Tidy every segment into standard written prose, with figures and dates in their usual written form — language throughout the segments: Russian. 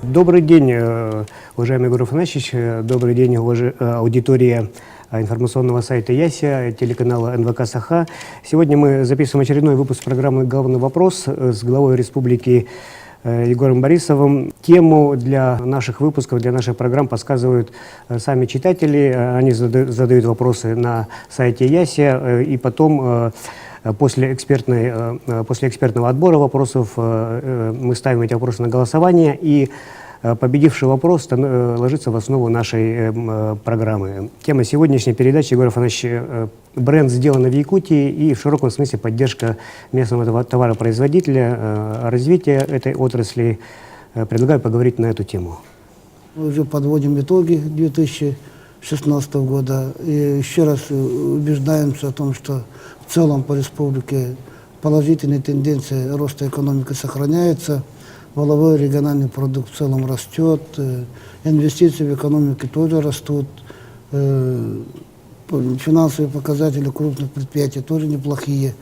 Добрый день, уважаемый Егор Афанасьевич, добрый день, аудитория информационного сайта ЯСЯ, телеканала НВК «Саха». Сегодня мы записываем очередной выпуск программы «Главный вопрос» с главой республики Егором Борисовым. Тему для наших выпусков, для наших программ подсказывают сами читатели. Они задают вопросы на сайте ЯСЯ, и потом после экспертного отбора вопросов мы ставим эти вопросы на голосование, и победивший вопрос ложится в основу нашей программы. Тема сегодняшней передачи, Егор Афанасьевич, бренд «Сделано в Якутии» и в широком смысле поддержка местного товаропроизводителя, развитие этой отрасли. Предлагаю поговорить на эту тему. Мы уже подводим итоги 2016 года и еще раз убеждаемся о том, что в целом по республике положительные тенденции роста экономики сохраняются. Валовой региональный продукт в целом растет, инвестиции в экономику тоже растут, финансовые показатели крупных предприятий тоже неплохие,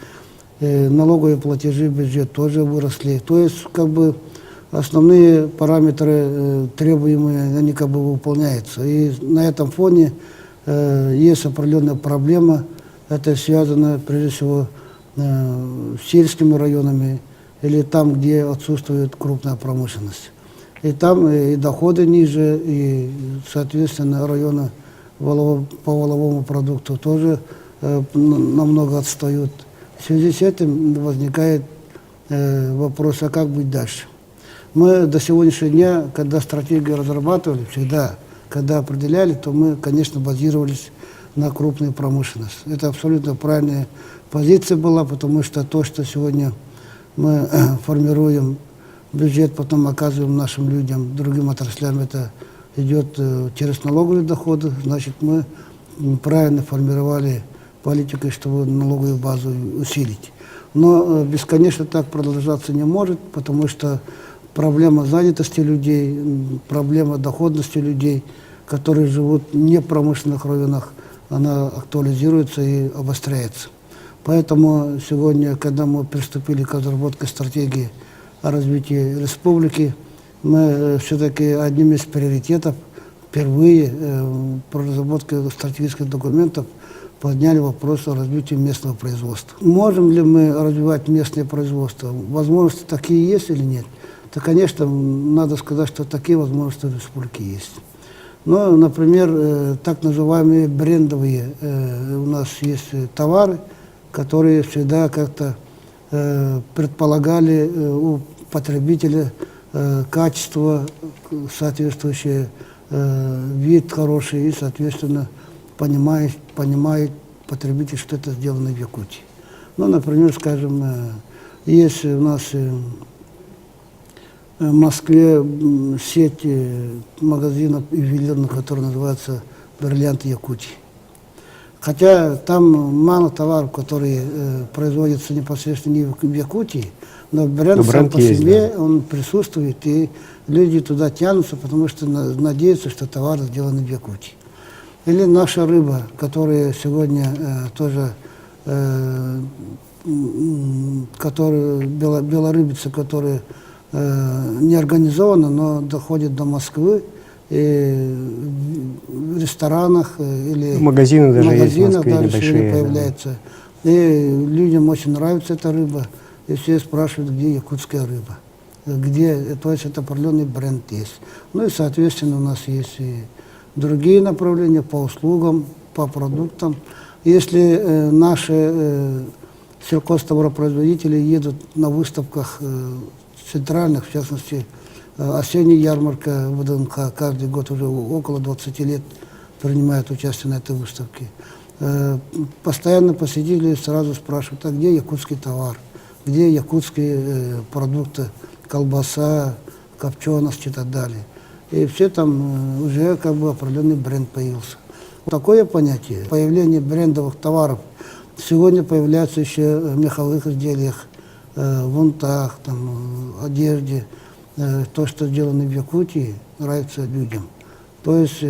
налоговые платежи в бюджет тоже выросли. То есть, основные параметры требуемые, они выполняются. И на этом фоне есть определенная проблема, это связано прежде всего с сельскими районами, или там, где отсутствует крупная промышленность. И там и доходы ниже, и, соответственно, районы по валовому продукту тоже намного отстают. В связи с этим возникает вопрос, а как быть дальше? Мы до сегодняшнего дня, когда стратегию разрабатывали, всегда, когда определяли, то мы, конечно, базировались на крупную промышленность. Это абсолютно правильная позиция была, потому что то, что сегодня мы формируем бюджет, потом оказываем нашим людям, другим отраслям, это идет через налоговые доходы, значит, мы правильно формировали политику, чтобы налоговую базу усилить. Но бесконечно так продолжаться не может, потому что проблема занятости людей, проблема доходности людей, которые живут не в промышленных районах, она актуализируется и обостряется. Поэтому сегодня, когда мы приступили к разработке стратегии о развитии республики, мы все-таки одним из приоритетов впервые при разработке стратегических документов подняли вопрос о развитии местного производства. Можем ли мы развивать местное производство? Возможности такие есть или нет? То, конечно, надо сказать, что такие возможности в республике есть. Но, например, так называемые брендовые у нас есть товары, которые всегда как-то предполагали у потребителя качество соответствующее, вид хороший, и, соответственно, понимает потребитель, что это сделано в Якутии. Ну, например, скажем, есть у нас в Москве сеть магазинов ювелирных, которая называется «Бриллиант Якутии». Хотя там мало товаров, которые производятся непосредственно не в Якутии, но бренд сам по себе, да, он присутствует, и люди туда тянутся, потому что надеются, что товар сделан в Якутии. Или наша рыба, которая сегодня тоже, белорыбица, которая не организована, но доходит до Москвы, и в ресторанах или в магазинах даже сегодня появляется. Да. И людям очень нравится эта рыба, и все спрашивают, где якутская рыба, где, то есть это определенный бренд есть. Ну и, соответственно, у нас есть и другие направления по услугам, по продуктам. Если наши сельхозтоваропроизводители едут на выставках центральных, в частности, осенняя ярмарка ВДНХ, каждый год уже около 20 лет принимает участие на этой выставке. Постоянно посетители сразу спрашивают, а где якутский товар, где якутские продукты, колбаса, копченость и так далее. И все там уже определенный бренд появился. Такое понятие, появление брендовых товаров, сегодня появляется еще в меховых изделиях, в унтах, одежде. То, что сделано в Якутии, нравится людям. То есть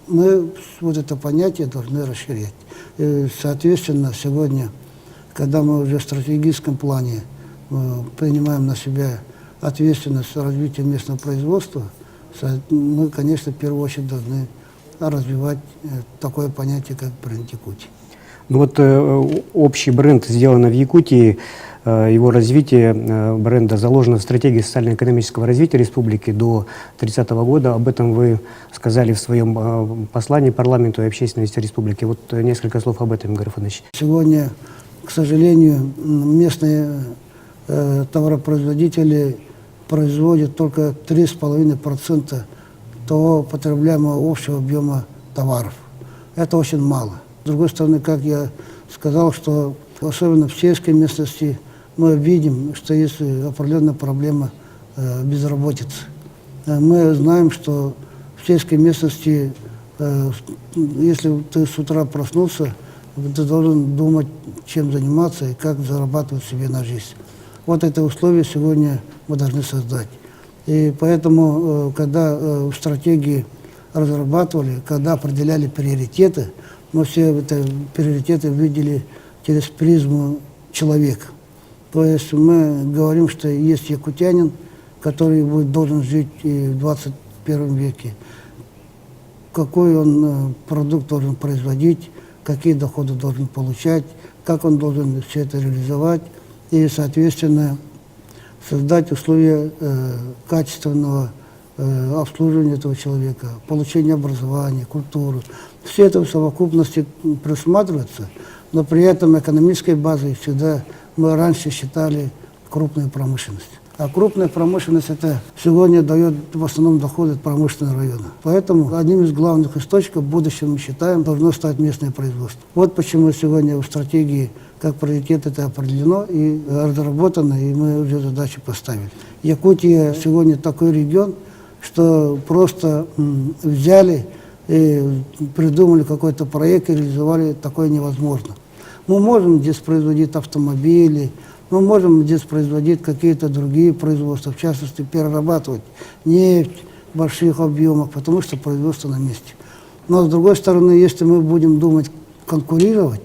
мы вот это понятие должны расширять. И, соответственно, сегодня, когда мы уже в стратегическом плане принимаем на себя ответственность за развитие местного производства, Мы, конечно, в первую очередь должны развивать такое понятие, как бренд Якутии. Ну вот общий бренд сделан в Якутии, его развитие бренда заложено в стратегии социально-экономического развития республики до 30 года. Об этом вы сказали в своем послании парламенту и общественности республики. Вот несколько слов об этом, Игорь Афанасьевич. Сегодня, к сожалению, местные товаропроизводители производят только 3,5% того потребляемого общего объема товаров. Это очень мало. С другой стороны, как я сказал, что особенно в сельской местности мы видим, что есть определенная проблема безработицы. Мы знаем, что в сельской местности, если ты с утра проснулся, ты должен думать, чем заниматься и как зарабатывать себе на жизнь. Вот это условие сегодня мы должны создать. И поэтому, когда в стратегии разрабатывали, когда определяли приоритеты, мы все эти приоритеты видели через призму человека. То есть мы говорим, что есть якутянин, который должен жить и в 21 веке. Какой он продукт должен производить, какие доходы должен получать, как он должен все это реализовать и, соответственно, создать условия качественного обслуживания этого человека, получения образования, культуры. Все это в совокупности присматривается, но при этом экономической базой всегда мы раньше считали крупную промышленность. А крупная промышленность это сегодня дает в основном доходы от промышленного района. Поэтому одним из главных источников в будущем, мы считаем, должно стать местное производство. Вот почему сегодня в стратегии как приоритет это определено и разработано, и мы уже задачу поставили. Якутия сегодня такой регион, что просто взяли и придумали какой-то проект и реализовали, такое невозможно. Мы можем здесь производить автомобили, мы можем здесь производить какие-то другие производства, в частности, перерабатывать нефть в больших объемах, потому что производство на месте. Но, с другой стороны, если мы будем думать конкурировать,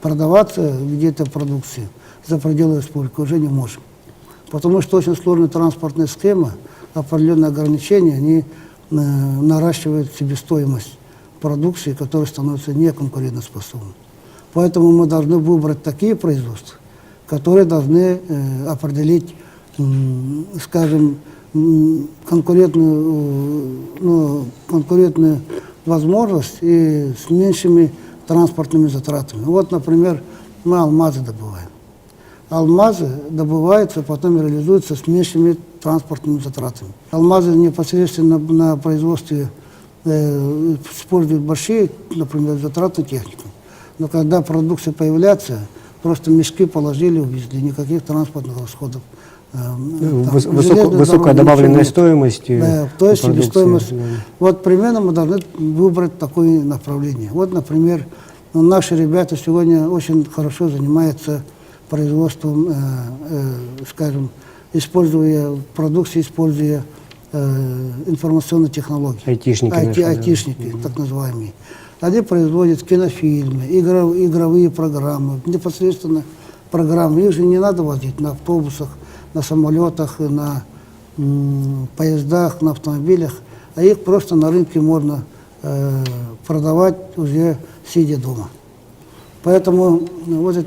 продаваться где-то продукции за пределы республики, уже не можем. Потому что очень сложная транспортная схема, определенные ограничения, они наращивают себестоимость продукции, которая становится неконкурентоспособной. Поэтому мы должны выбрать такие производства, которые должны определить, скажем, конкурентную возможность и с меньшими транспортными затратами. Вот, например, мы алмазы добываем. Алмазы добываются, потом реализуются с меньшими транспортными затратами. Алмазы непосредственно на производстве используют большие, например, затратную технику. Но когда продукция появляется, просто мешки положили, увезли, никаких транспортных расходов. Высокая добавленная стоимость. Да, то есть себестоимость. Да. Вот примерно мы должны выбрать такое направление. Вот, например, наши ребята сегодня очень хорошо занимаются производством, скажем, используя продукцию, используя информационные технологии. Айтишники, так называемые. Они производят кинофильмы, игровые программы, непосредственно программы. Их же не надо возить на автобусах, на самолетах, на поездах, на автомобилях, а их просто на рынке можно продавать уже сидя дома. Поэтому вот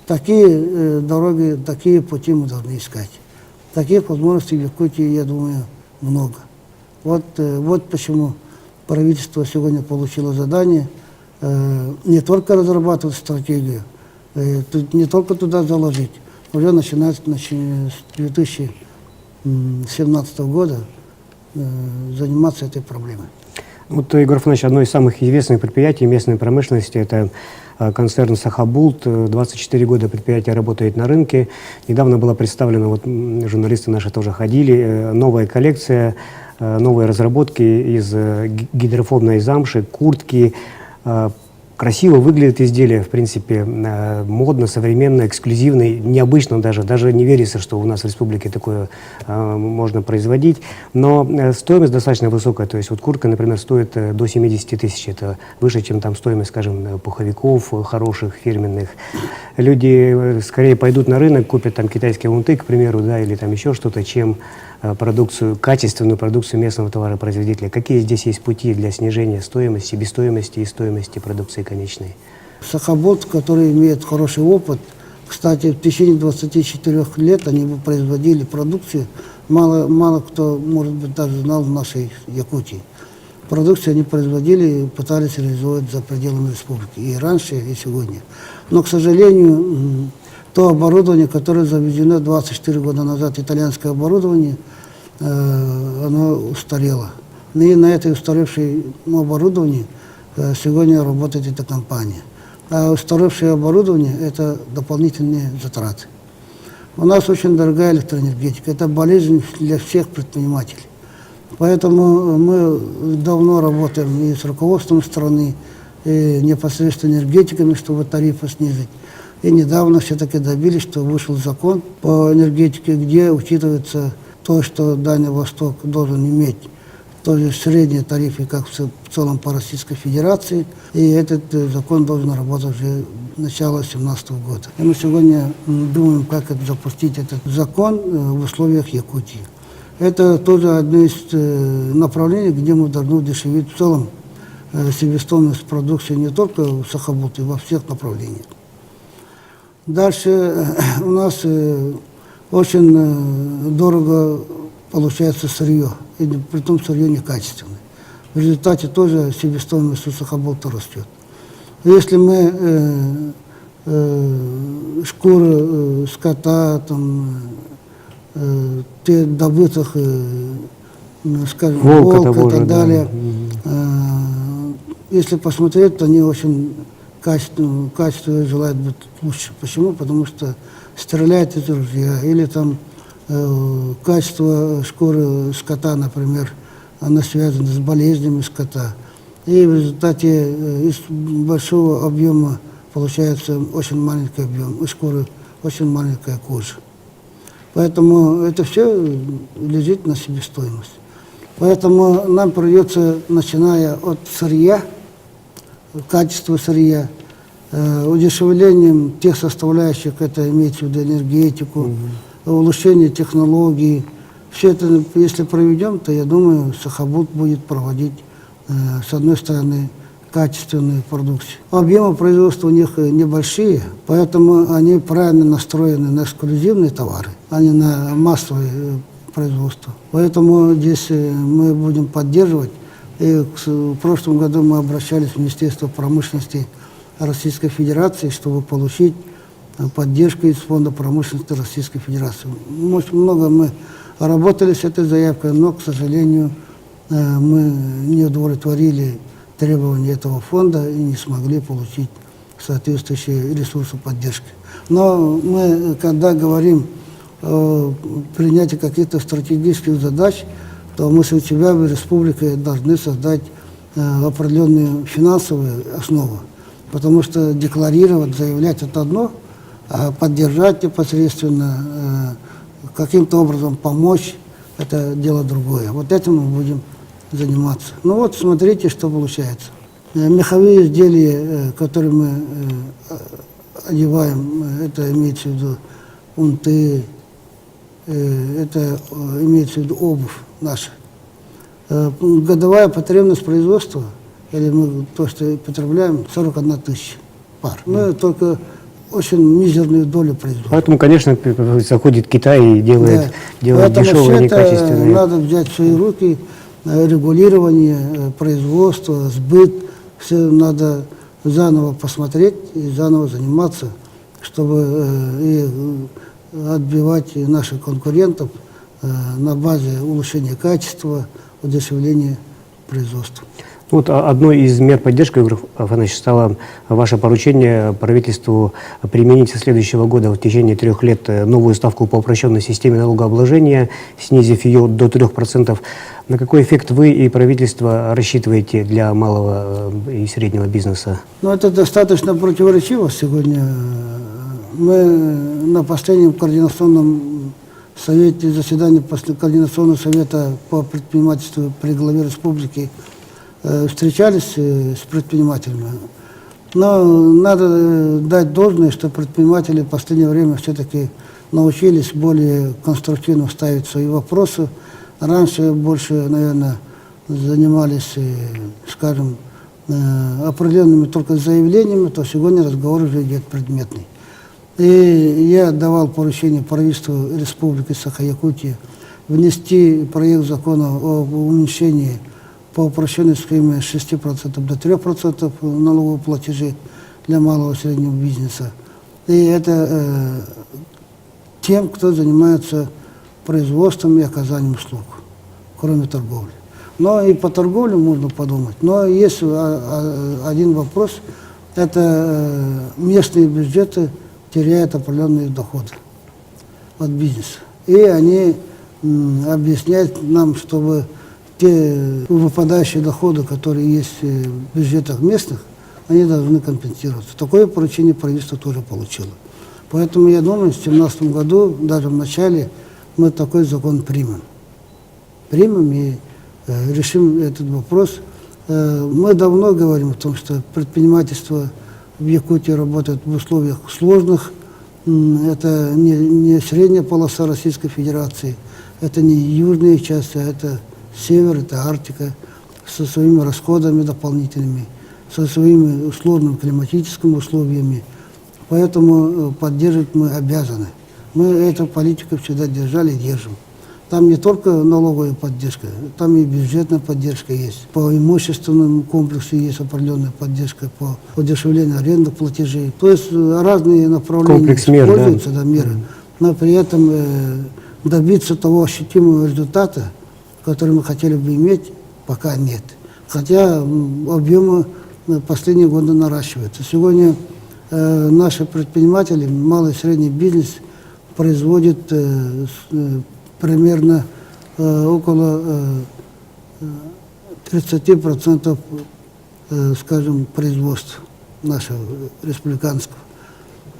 такие дороги, такие пути мы должны искать. Таких возможностей в Якутии, я думаю, много. Вот почему правительство сегодня получило задание не только разрабатывать стратегию, не только туда заложить, уже начиная с 2017 года заниматься этой проблемой. Вот, Игорь Афанасьевич, одно из самых известных предприятий местной промышленности – это концерн «Сахабулт». 24 года предприятие работает на рынке. Недавно была представлена, вот журналисты наши тоже ходили, новая коллекция, новые разработки из гидрофобной замши, куртки. Красиво выглядит изделие, в принципе, модно, современно, эксклюзивно, необычно даже не верится, что у нас в республике такое можно производить. Но стоимость достаточно высокая, то есть вот куртка, например, стоит до 70 тысяч, это выше, чем там стоимость, скажем, пуховиков хороших, фирменных. Люди скорее пойдут на рынок, купят там китайские унты, к примеру, да, или там еще что-то, чем продукцию, качественную продукцию местного товаропроизводителя. Какие здесь есть пути для снижения стоимости, себестоимости и стоимости продукции конечной? Сахабот, который имеет хороший опыт, кстати, в течение 24 лет они производили продукцию, мало кто, может быть, даже знал в нашей Якутии. Продукцию они производили и пытались реализовать за пределами республики, и раньше, и сегодня. Но, к сожалению, то оборудование, которое завезено 24 года назад, итальянское оборудование, оно устарело. И на этой устаревшей оборудовании сегодня работает эта компания. А устаревшее оборудование – это дополнительные затраты. У нас очень дорогая электроэнергетика. Это болезнь для всех предпринимателей. Поэтому мы давно работаем и с руководством страны, и непосредственно энергетиками, чтобы тарифы снизить. И недавно все-таки добились, что вышел закон по энергетике, где учитывается то, что Дальний Восток должен иметь, то есть средние тарифы, как в целом по Российской Федерации. И этот закон должен работать уже с начала 2017 года. И мы сегодня думаем, как запустить этот закон в условиях Якутии. Это тоже одно из направлений, где мы должны удешевить в целом себестоимость продукции не только в Сахабуте, во всех направлениях. Дальше у нас очень дорого получается сырье, и притом сырье некачественное. В результате тоже себестоимость у Сахабута растет. Если мы шкуры скота, там, те добытых, скажем, волка и так далее, если посмотреть, то они очень качество желают быть лучше. Почему? Потому что стреляют из ружья. Или там качество шкуры скота, например, оно связано с болезнями скота. И в результате из большого объема получается очень маленький объем, из шкуры очень маленькая кожа. Поэтому это все лежит на себестоимость. Поэтому нам придется, начиная от сырья, качества сырья, удешевлением тех составляющих, это имеется в виду энергетику, улучшение технологий. Все это, если проведем, то, я думаю, Сахабут будет проводить, с одной стороны, качественную продукцию. Объемы производства у них небольшие, поэтому они правильно настроены на эксклюзивные товары, а не на массовое производство. Поэтому здесь мы будем поддерживать. И в прошлом году мы обращались в Министерство промышленности Российской Федерации, чтобы получить поддержку из Фонда промышленности Российской Федерации. Очень много мы работали с этой заявкой, но, к сожалению, мы не удовлетворили требования этого фонда и не смогли получить соответствующие ресурсы поддержки. Но мы, когда говорим о принятии каких-то стратегических задач, то мы с себя в республике должны создать определенную финансовую основу. Потому что декларировать, заявлять – это одно, а поддержать непосредственно, каким-то образом помочь – это дело другое. Вот этим мы будем заниматься. Ну вот, смотрите, что получается. Меховые изделия, которые мы одеваем, это имеется в виду унты, это имеется в виду обувь наша. Годовая потребность производства, или мы то, что потребляем, 41 тысяча пар. Но только очень мизерную долю производства. Поэтому, конечно, заходит Китай и делает дешевые, некачественные. Надо взять в свои руки, регулирование производства, сбыт. Все надо заново посмотреть и заново заниматься, чтобы и отбивать наших конкурентов на базе улучшения качества, удешевления производства. Вот одной из мер поддержки, Игорь Афанасьевич, стало ваше поручение правительству применить со следующего года в течение 3 лет новую ставку по упрощенной системе налогообложения, снизив ее до 3%. На какой эффект вы и правительство рассчитываете для малого и среднего бизнеса? Ну, это достаточно противоречиво сегодня. Мы на последнем координационном совете, заседании Координационного совета по предпринимательству при главе республики встречались с предпринимателями. Но надо дать должное, что предприниматели в последнее время все-таки научились более конструктивно ставить свои вопросы. Раньше больше, наверное, занимались, скажем, определенными только заявлениями, то сегодня разговор уже идет предметный. И я давал поручение правительству Республики Саха-Якутия внести проект закона об уменьшении по упрощенной схеме с 6% до 3% налоговых платежей для малого и среднего бизнеса. И это тем, кто занимается производством и оказанием услуг, кроме торговли. Но и по торговле можно подумать. Но есть один вопрос, это местные бюджеты теряют определенные доходы от бизнеса. И они объясняют нам, чтобы те выпадающие доходы, которые есть в бюджетах местных, они должны компенсироваться. Такое поручение правительство тоже получило. Поэтому я думаю, в 2017 году, даже в начале, мы такой закон примем. Примем и решим этот вопрос. Мы давно говорим о том, что предпринимательство в Якутии работает в условиях сложных. Это не средняя полоса Российской Федерации, это не южные части, а это север, это Арктика, со своими расходами дополнительными, со своими сложными климатическими условиями. Поэтому поддерживать мы обязаны. Мы эту политику всегда держали и держим. Там не только налоговая поддержка, там и бюджетная поддержка есть. По имущественному комплексу есть определенная поддержка, по удешевлению арендных платежей. То есть разные направления комплекс мер, используются, да, меры. Но при этом добиться того ощутимого результата, который мы хотели бы иметь, пока нет. Хотя объемы последние годы наращиваются. Сегодня наши предприниматели, малый и средний бизнес, производят примерно около 30%, скажем, производства нашего республиканского.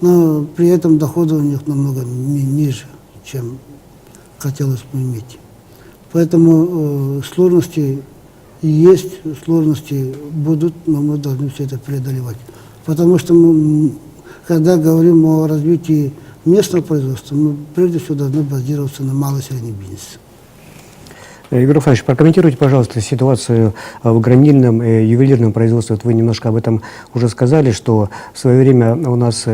Но при этом доходы у них намного ниже, чем хотелось бы иметь. Поэтому сложности есть, сложности будут, но мы должны все это преодолевать. Потому что мы, когда говорим о развитии местного производства, мы прежде всего должны базироваться на малый и средний бизнес. Игорь Рафаэльевич, прокомментируйте, пожалуйста, ситуацию в гранильном и ювелирном производстве. Вот вы немножко об этом уже сказали, что в свое время у нас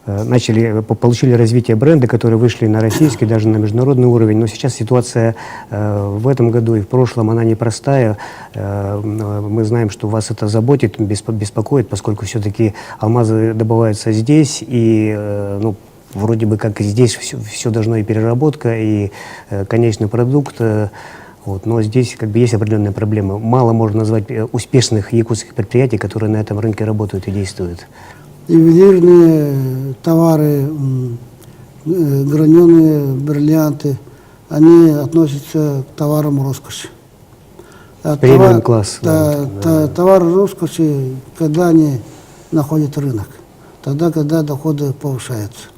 получили развитие бренды, которые вышли на российский, даже на международный уровень. Но сейчас ситуация в этом году и в прошлом, она непростая. Мы знаем, что вас это заботит, беспокоит, поскольку все-таки алмазы добываются здесь, и вроде бы как и здесь все должно и переработка, и конечный продукт. Но здесь как бы есть определенные проблемы. Мало можно назвать успешных якутских предприятий, которые на этом рынке работают и действуют. Ювелирные товары, граненые бриллианты, они относятся к товарам роскоши. Премиум класс. Товары роскоши, когда они находят рынок, тогда, когда доходы повышаются.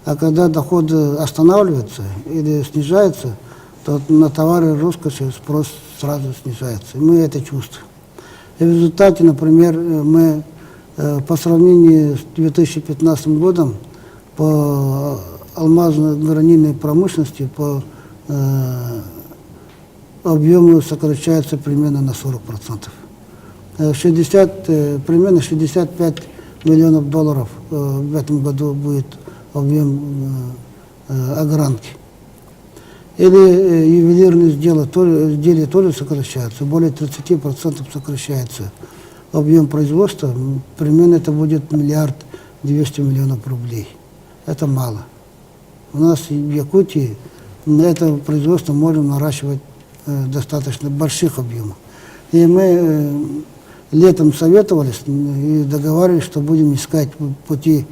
А когда доходы останавливаются или снижаются, то на товары роскоши спрос сразу снижается. И мы это чувствуем. И в результате, например, мы по сравнению с 2015 годом по алмазно-гранильной промышленности по объему сокращается примерно на 40%. Примерно 65 миллионов долларов в этом году будет объем огранки. Или ювелирные изделия тоже сокращаются, более 30% сокращается объем производства, примерно это будет 1 200 000 000 рублей. Это мало. У нас в Якутии на это производство можем наращивать достаточно больших объемов. И мы летом советовались и договаривались, что будем искать пути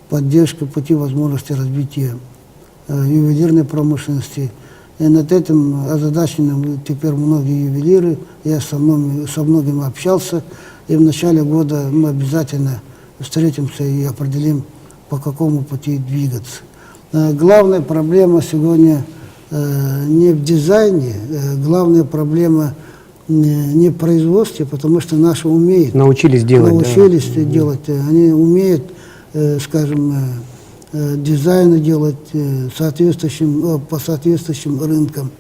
поддержки, пути возможности развития ювелирной промышленности. И над этим озадачены теперь многие ювелиры. Я со многими общался. И в начале года мы обязательно встретимся и определим, по какому пути двигаться. Главная проблема сегодня не в дизайне, главная проблема не в производстве, потому что наши умеют. Научились делать. Научились делать. Они умеют, скажем, дизайны делать по соответствующим рынкам.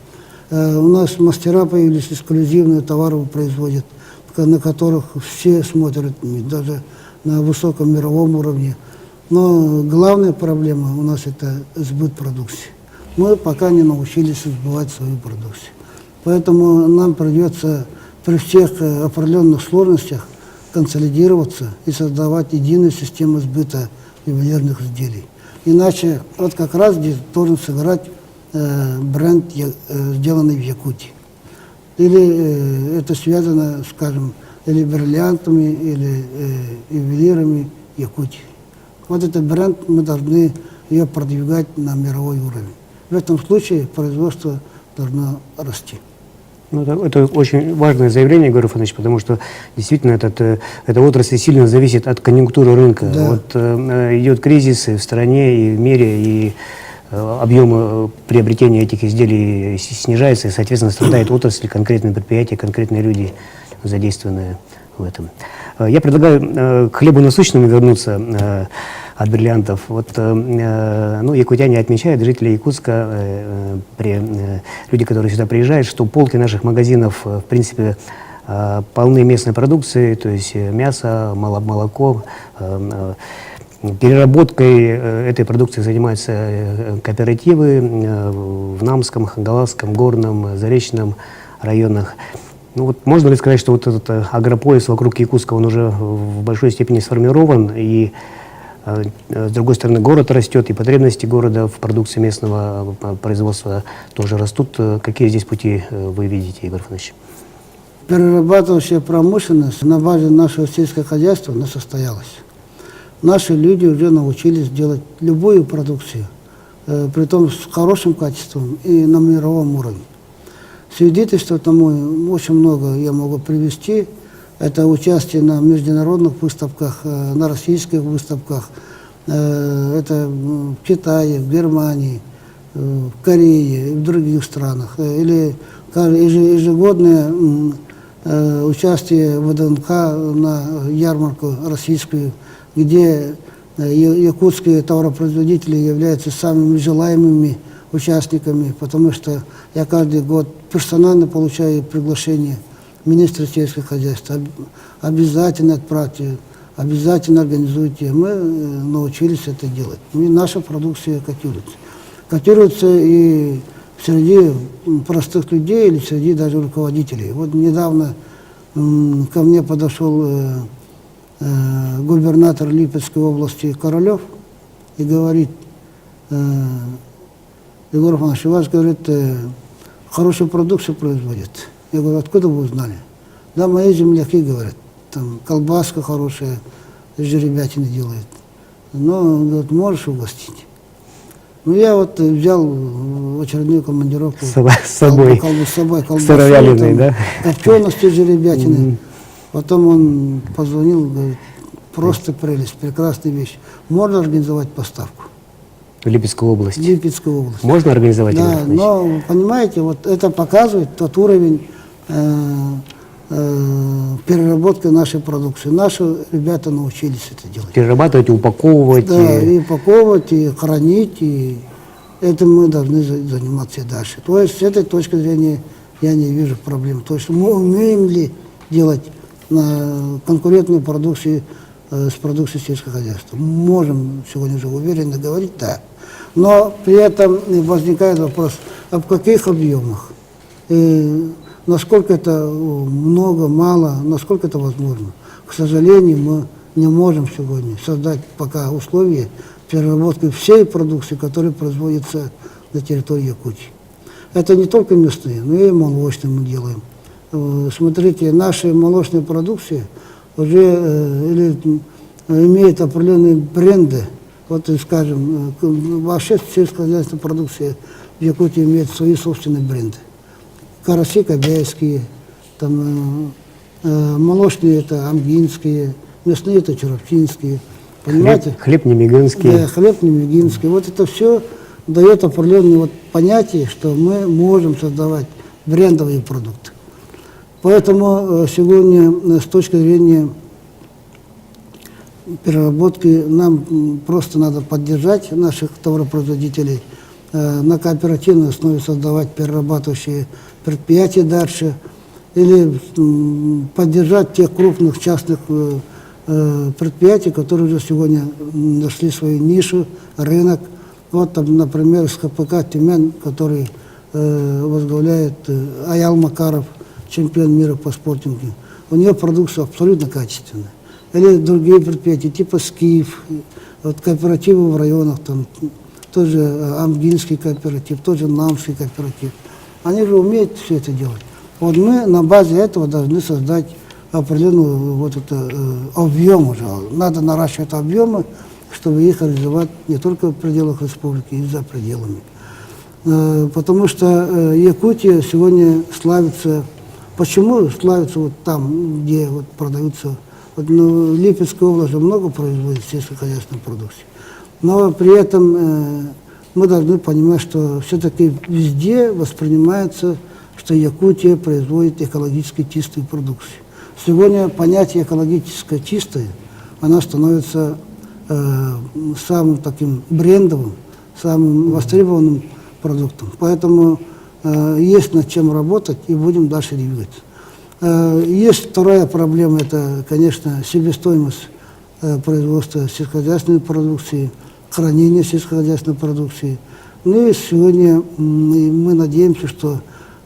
У нас мастера появились, эксклюзивные товары производят, на которых все смотрят, даже на высоком мировом уровне. Но главная проблема у нас это сбыт продукции. Мы пока не научились сбывать свою продукцию. Поэтому нам придется при всех определенных сложностях консолидироваться и создавать единую систему сбыта ювелирных изделий. Иначе вот как раз здесь должен сыграть бренд, сделанный в Якутии. Или это связано, скажем, или бриллиантами, или ювелирами Якутии. Вот этот бренд мы должны ее продвигать на мировой уровень. В этом случае производство должно расти. Ну, это очень важное заявление, Егор Ифанович, потому что действительно эта отрасль сильно зависит от конъюнктуры рынка. Да. Вот идет кризис и в стране, и в мире, и объем приобретения этих изделий снижается, и, соответственно, страдает отрасль, конкретные предприятия, конкретные люди, задействованные в этом. Я предлагаю к хлебу насущному вернуться от бриллиантов. Вот, якутяне отмечают, жители Якутска, люди, которые сюда приезжают, что полки наших магазинов, в принципе, полны местной продукции, то есть мясо, молоко. Переработкой этой продукции занимаются кооперативы в Намском, Хангаласском, Горном, Заречном районах. Ну, вот можно ли сказать, что вот этот агропояс вокруг Якутска, он уже в большой степени сформирован, и с другой стороны город растет, и потребности города в продукции местного производства тоже растут. Какие здесь пути вы видите, Егор Ифанович? Перерабатывающая промышленность на базе нашего сельского хозяйства не состоялась. Наши люди уже научились делать любую продукцию, притом с хорошим качеством и на мировом уровне. Свидетельства тому очень много я могу привести. Это участие на международных выставках, на российских выставках. Это в Китае, в Германии, в Корее и в других странах. Или ежегодное участие ВДНХ на ярмарку российскую, где якутские товаропроизводители являются самыми желаемыми участниками, потому что я каждый год персонально получаю приглашение министра сельского хозяйства. Обязательно отправьте, обязательно организуйте. Мы научились это делать. И наша продукция котируется. Котируется и среди простых людей, или среди даже руководителей. Вот недавно ко мне подошел губернатор Липецкой области Королев и говорит: Егор Иванович, у вас, говорит, хорошую продукцию производят. Я говорю: откуда вы узнали? Да, мои земляки, говорят, там колбаска хорошая, жеребятины делают. Но, говорит, можешь угостить? Ну, я вот взял очередную командировку. С собой. Колбасу, Сыровяленой, да? Копчености жеребятины. Потом он позвонил, говорит: просто прелесть, прекрасная вещь. Можно организовать поставку? В Липецкую область. Липецкую область. Можно организовать? Да, но, понимаете, вот это показывает тот уровень переработки нашей продукции. Наши ребята научились это делать. Перерабатывать, упаковывать. Да, и упаковывать, и хранить, и этим мы должны заниматься и дальше. То есть с этой точки зрения я не вижу проблем. То есть мы умеем ли делать конкурентную продукцию с продукцией сельского хозяйства? Можем сегодня уже уверенно говорить, да. Но при этом возникает вопрос, об каких объемах, и насколько это много, мало, насколько это возможно. К сожалению, мы не можем сегодня создать пока условия переработки всей продукции, которая производится на территории Якутии. Это не только мясные, но и молочные мы делаем. Смотрите, наша молочная продукция уже имеет определенные бренды. Вот, скажем, вообще сельскохозяйственная продукция в Якутии имеет свои собственные бренды. Караси кобяйские, там, молочные это амгинские, мясные это чуравчинские. Понимаете? Хлеб немигинский. Да, хлеб немигинский. Вот это все дает определенное вот понятие, что мы можем создавать брендовые продукты. Поэтому сегодня с точки зрения переработки. Нам просто надо поддержать наших товаропроизводителей, на кооперативной основе создавать перерабатывающие предприятия дальше, или поддержать тех крупных частных предприятий, которые уже сегодня нашли свою нишу, рынок. Вот, там, например, с КПК «Тюмень», который возглавляет Аял Макаров, чемпион мира по спортингу. У нее продукция абсолютно качественная. Или другие предприятия, типа «Скиф», вот, кооперативы в районах, там, тоже Амгильский кооператив, тоже Намский кооператив. Они же умеют все это делать. Вот мы на базе этого должны создать определенный вот это, объем уже. Надо наращивать объемы, чтобы их реализовать не только в пределах республики, и за пределами. Потому что Якутия сегодня славится. Почему славится вот там, где вот продаются? Вот, ну, Липецкая область же много производит сельскохозяйственной продукции. Но при этом мы должны понимать, что все-таки везде воспринимается, что Якутия производит экологически чистую продукцию. Сегодня понятие экологически чистое, оно становится самым таким брендовым, самым востребованным продуктом. Поэтому есть над чем работать, и будем дальше двигаться. Есть вторая проблема, это, конечно, себестоимость производства сельскохозяйственной продукции, хранения сельскохозяйственной продукции. Ну и сегодня мы надеемся, что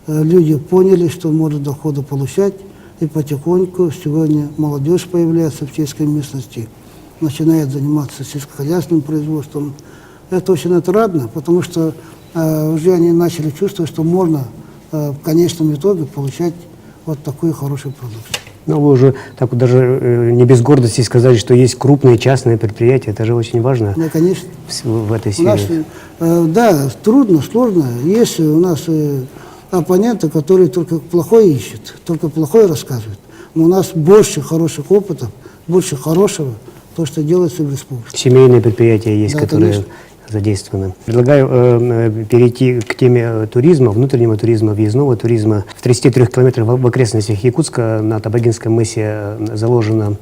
люди поняли, что можно доходы получать, и потихоньку сегодня молодежь появляется в сельской местности, начинает заниматься сельскохозяйственным производством. Это очень отрадно, потому что уже они начали чувствовать, что можно в конечном итоге получать вот такую хорошую продукцию. Ну, вы уже так вот даже не без гордости сказали, что есть крупные частные предприятия. Это же очень важно. Ну, конечно. В этой сфере. Да, трудно, сложно. Есть у нас оппоненты, которые только плохое ищут, только плохое рассказывают. Но у нас больше хороших опытов, больше хорошего, то, что делается в республике. Семейные предприятия есть, Да, которые конечно. задействованы. Предлагаю перейти к теме туризма, внутреннего туризма, въездного туризма. В 33 километрах в окрестностях Якутска на Табагинском мысе заложена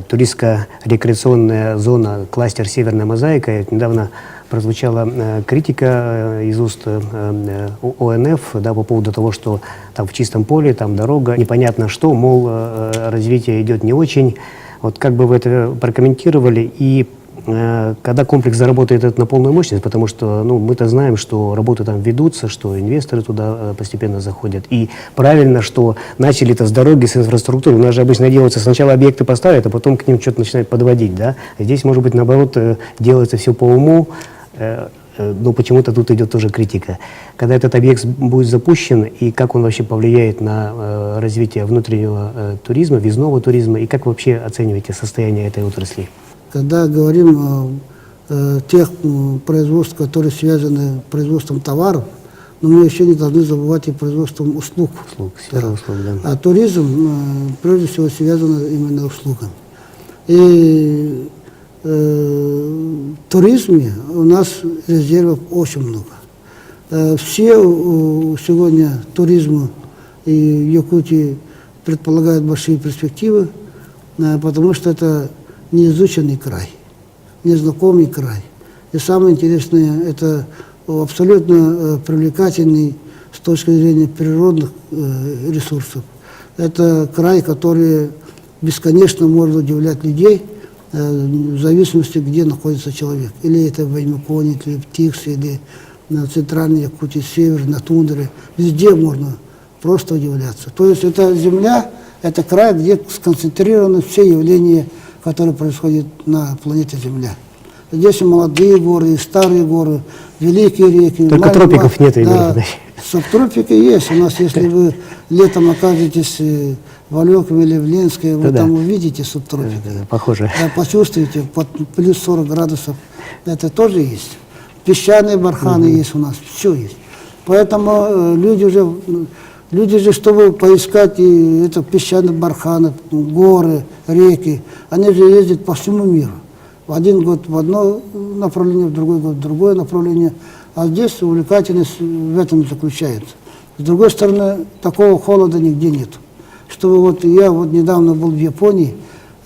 туристско-рекреационная зона, кластер «Северная мозаика». Недавно прозвучала критика из уст ОНФ, да, по поводу того, что там в чистом поле, там дорога, непонятно что, мол, развитие идет не очень. Вот как бы вы это прокомментировали, и когда комплекс заработает на полную мощность, потому что мы-то знаем, что работы там ведутся, что инвесторы туда постепенно заходят. И правильно, что начали это с дороги, с инфраструктуры. У нас же обычно делается, сначала объекты поставят, а потом к ним что-то начинают подводить. Да? Здесь, может быть, наоборот, делается все по уму, но почему-то тут идет тоже критика. Когда этот объект будет запущен, и как он вообще повлияет на развитие внутреннего туризма, въездного туризма, и как вы вообще оцениваете состояние этой отрасли? Когда говорим о тех производствах, которые связаны с производством товаров, но мы еще не должны забывать и производством услуг. Сфера услуг, да. А туризм, прежде всего, связан именно с услугами. И в туризме у нас резервов очень много. Все сегодня туризму и Якутии предполагают большие перспективы, потому что это неизученный край, незнакомый край. И самое интересное, это абсолютно привлекательный с точки зрения природных ресурсов. Это край, который бесконечно может удивлять людей, в зависимости, где находится человек. Или это в Баймаконе, или в Тиксе, или на центральной Якутии, север, на тундре. Везде можно просто удивляться. То есть это земля, это край, где сконцентрированы все явления, которые происходят на планете Земля. Здесь и молодые горы, и старые горы, великие реки. Только тропиков нет, да, субтропики есть. У нас, если вы летом окажетесь в Алекове или в Ленске, вы там увидите субтропики. Похоже. Почувствуете, под плюс 40 градусов. Это тоже есть. Песчаные барханы есть у нас, все есть. Поэтому люди же, чтобы поискать это песчаные барханы, горы, реки, они же ездят по всему миру. В один год в одно направление, в другой год в другое направление. А здесь увлекательность в этом заключается. С другой стороны, такого холода нигде нет. Чтобы я недавно был в Японии,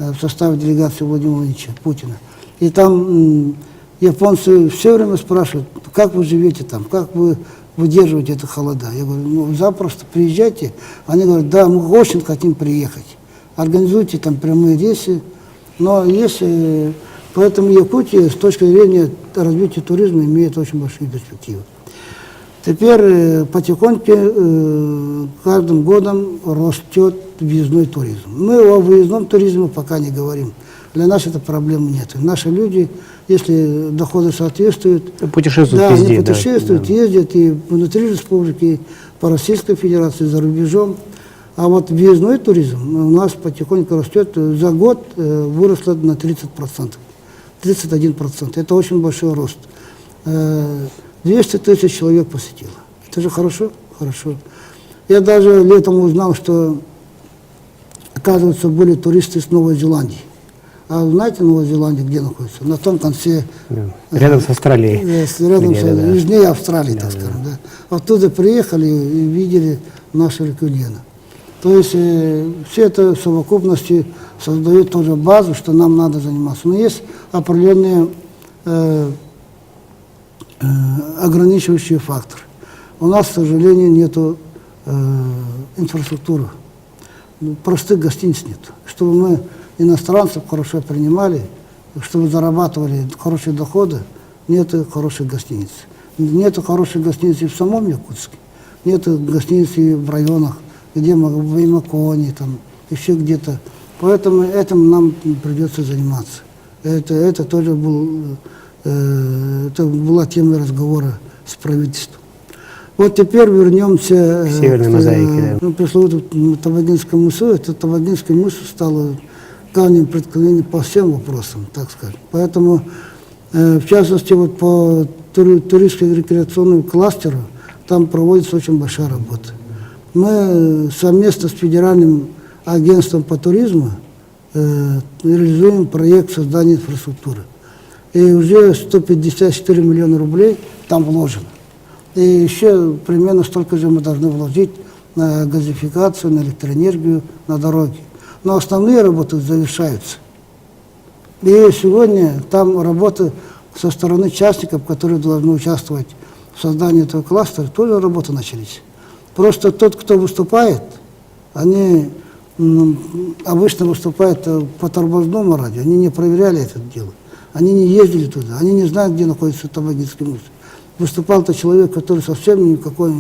в составе делегации Владимира Владимировича Путина. И там японцы все время спрашивают, как вы живете там, как вы выдерживаете это холода. Я говорю, ну запросто приезжайте. Они говорят, да, мы очень хотим приехать. Организуйте там прямые рейсы. Но если... Поэтому Якутия с точки зрения развития туризма имеет очень большие перспективы. Теперь потихоньку каждым годом растет въездной туризм. Мы о выездном туризме пока не говорим. Для нас этой проблемы нет. Наши люди, если доходы соответствуют, путешествуют да, везде, они путешествуют, да. ездят и внутри республики, и по Российской Федерации, за рубежом. А вот въездной туризм у нас потихоньку растет. За год выросло на 30%. 31%. Это очень большой рост. 200 тысяч человек посетило. Это же хорошо? Хорошо. Я даже летом узнал, что, оказывается, были туристы с Новой Зеландии. А знаете, Новая Зеландия где находится? На том конце... Да. Рядом с Австралией. Рядом с да. южнее Австралии, так скажем. Да. Оттуда приехали и видели наши реку Лена. То есть все это в совокупности создает тоже базу, что нам надо заниматься. Но есть определенные ограничивающие факторы. У нас, к сожалению, нет инфраструктуры. Простых гостиниц нет. Чтобы мы иностранцев хорошо принимали, чтобы зарабатывали хорошие доходы, нет хороших гостиниц. Нет хороших гостиниц и в самом Якутске, нет гостиниц и в районах, где в Имаконе, там, еще где-то. Поэтому этим нам придется заниматься. Это тоже это была тема разговора с правительством. Вот теперь вернемся к северной мозаике. Да. Пресловутому Тавагинскому мысу. Это Тавагинский мыс стало камнем преткновения по всем вопросам, так скажем. Поэтому, в частности, вот по туристско-рекреационному кластеру там проводится очень большая работа. Мы совместно с Федеральным агентством по туризму реализуем проект создания инфраструктуры. И уже 154 миллиона рублей там вложено. И еще примерно столько же мы должны вложить на газификацию, на электроэнергию, на дороги. Но основные работы завершаются. И сегодня там работа со стороны частников, которые должны участвовать в создании этого кластера, тоже работы начались. Просто тот, кто выступает, они обычно выступают по тормозному радио, они не проверяли это дело, они не ездили туда, они не знают, где находится Тавагинский мыс. Выступал-то человек, который совсем никакого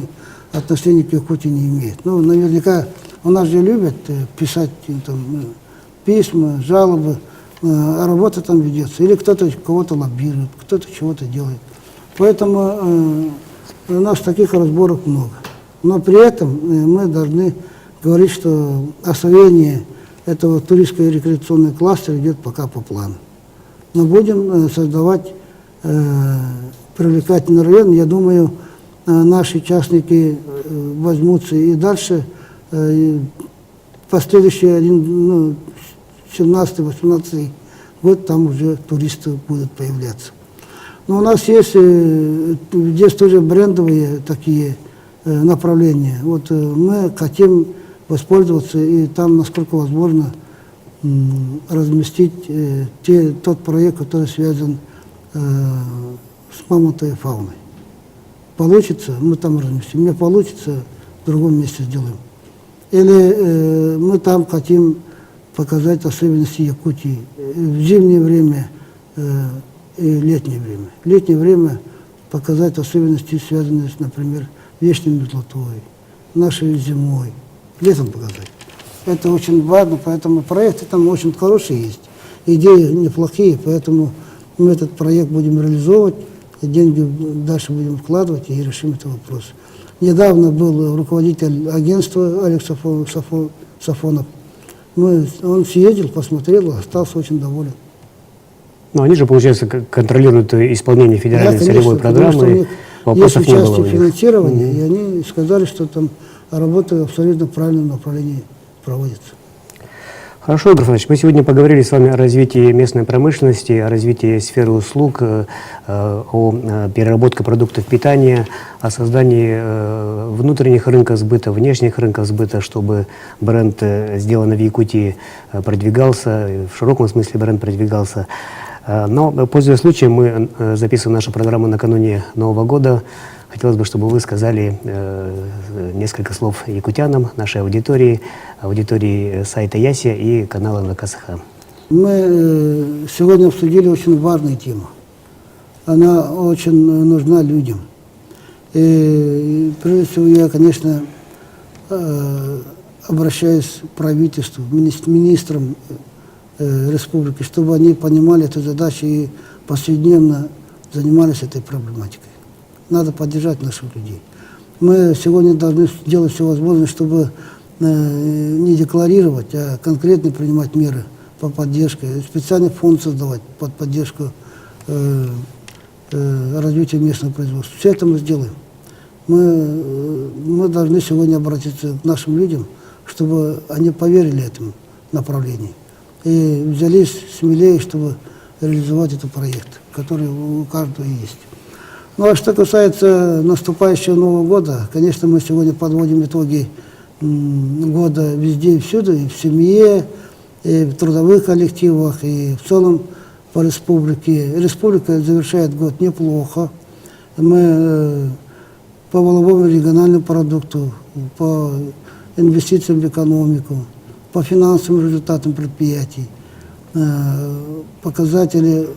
отношения к Якутии не имеет. Ну, наверняка у нас же любят писать там, письма, жалобы, а работа там ведется. Или кто-то кого-то лоббирует, кто-то чего-то делает. Поэтому у нас таких разборок много. Но при этом мы должны говорить, что освоение этого туристского и рекреационного кластера идет пока по плану. Но будем создавать привлекательный район. Я думаю, наши частники возьмутся и дальше. Последующий 17-18 год там уже туристы будут появляться. Но у нас есть здесь тоже брендовые такие направления. Вот мы хотим воспользоваться и там, насколько возможно, разместить тот проект, который связан с мамонтовой фауной. Получится, мы там разместим. Не получится, в другом месте сделаем. Или мы там хотим показать особенности Якутии в зимнее время и летнее время. В летнее время показать особенности, связанные с, например, вечной мерзлотой, нашей зимой. Летом показать. Это очень важно, поэтому проекты там очень хорошие есть. Идеи неплохие, поэтому мы этот проект будем реализовывать, деньги дальше будем вкладывать и решим этот вопрос. Недавно был руководитель агентства Олег Сафонов. Он съездил, посмотрел, остался очень доволен. Но они же, получается, контролируют исполнение федеральной целевой программы. Вопросов не было. Есть участие финансирования, и они сказали, что там работа в абсолютно правильном направлении проводится. Хорошо, Игорь Иванович, мы сегодня поговорили с вами о развитии местной промышленности, о развитии сферы услуг, о переработке продуктов питания, о создании внутренних рынков сбыта, внешних рынков сбыта, чтобы бренд, сделанный в Якутии, продвигался, в широком смысле бренд продвигался. Но, пользуясь случаем, мы записываем нашу программу накануне Нового года. Хотелось бы, чтобы вы сказали несколько слов якутянам, нашей аудитории сайта Ясия и канала НВК Саха. Мы сегодня обсудили очень важную тему. Она очень нужна людям. И прежде всего я, конечно, обращаюсь к правительству, министрам республики, чтобы они понимали эту задачу и повседневно занимались этой проблематикой. Надо поддержать наших людей. Мы сегодня должны делать все возможное, чтобы не декларировать, а конкретно принимать меры по поддержке, специальный фонд создавать под поддержку развития местного производства. Все это мы сделаем. Мы должны сегодня обратиться к нашим людям, чтобы они поверили этому направлению и взялись смелее, чтобы реализовать этот проект, который у каждого есть. Ну а что касается наступающего Нового года, конечно, мы сегодня подводим итоги года везде и всюду, и в семье, и в трудовых коллективах, и в целом по республике. Республика завершает год неплохо. Мы по валовому региональному продукту, по инвестициям в экономику, по финансовым результатам предприятий показатели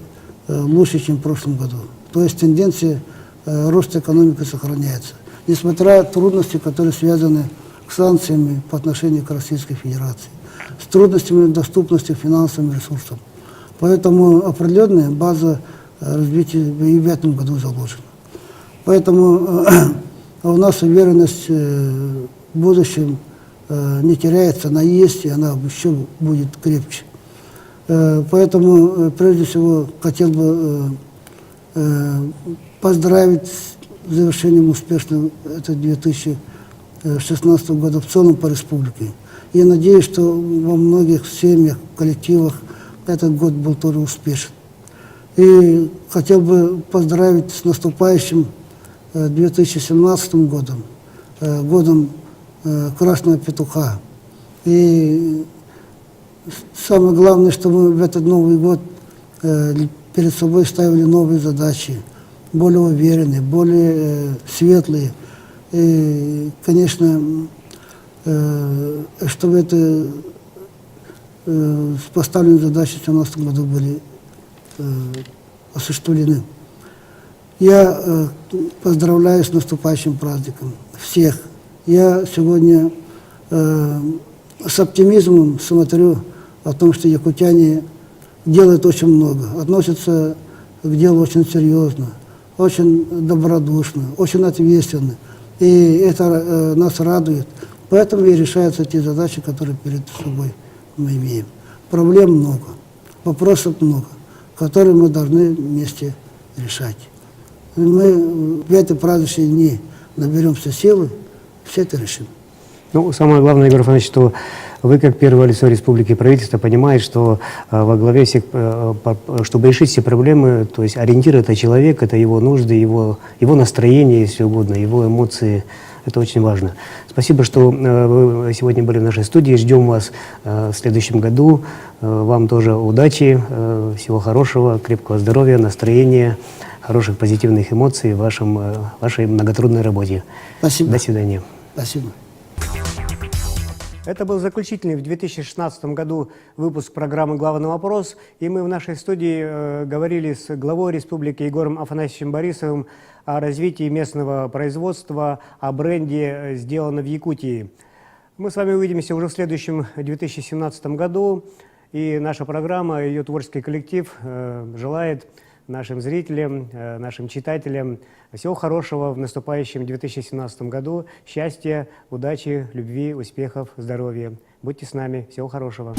лучше, чем в прошлом году. То есть тенденция роста экономики сохраняется, несмотря на трудности, которые связаны с санкциями по отношению к Российской Федерации, с трудностями доступности к финансовым ресурсам. Поэтому определенная база развития и в этом году заложена. Поэтому у нас уверенность в будущем не теряется, она есть, и она еще будет крепче. Поэтому, прежде всего, хотел бы поздравить с завершением успешного этого 2016 года в целом по республике. Я надеюсь, что во многих семьях, коллективах этот год был тоже успешен. И хотел бы поздравить с наступающим 2017 годом, годом Красного Петуха. И самое главное, что мы в этот Новый год перед собой ставили новые задачи, более уверенные, более светлые. И, конечно, чтобы это поставленные задачи в 2017 году были осуществлены. Я поздравляю с наступающим праздником всех. Я сегодня с оптимизмом смотрю о том, что якутяне делают очень много, относятся к делу очень серьезно, очень добродушно, очень ответственно. И это нас радует. Поэтому и решаются те задачи, которые перед собой мы имеем. Проблем много, вопросов много, которые мы должны вместе решать. И мы в эти праздничные дни наберемся силы, все это решим. Ну, самое главное, Игорь Иванович, что вы, как первое лицо республики и правительства, понимаете, что во главе всех, чтобы решить все проблемы, то есть ориентир — это человек, это его нужды, его настроение, если угодно, его эмоции. Это очень важно. Спасибо, что вы сегодня были в нашей студии. Ждем вас в следующем году. Вам тоже удачи, всего хорошего, крепкого здоровья, настроения, хороших позитивных эмоций в вашей многотрудной работе. Спасибо. До свидания. Спасибо. Это был заключительный в 2016 году выпуск программы «Главный вопрос». И мы в нашей студии говорили с главой республики Егором Афанасьевичем Борисовым о развитии местного производства, о бренде «Сделано в Якутии». Мы с вами увидимся уже в следующем 2017 году. И наша программа, ее творческий коллектив желает нашим зрителям, нашим читателям всего хорошего в наступающем 2017 году. Счастья, удачи, любви, успехов, здоровья. Будьте с нами. Всего хорошего.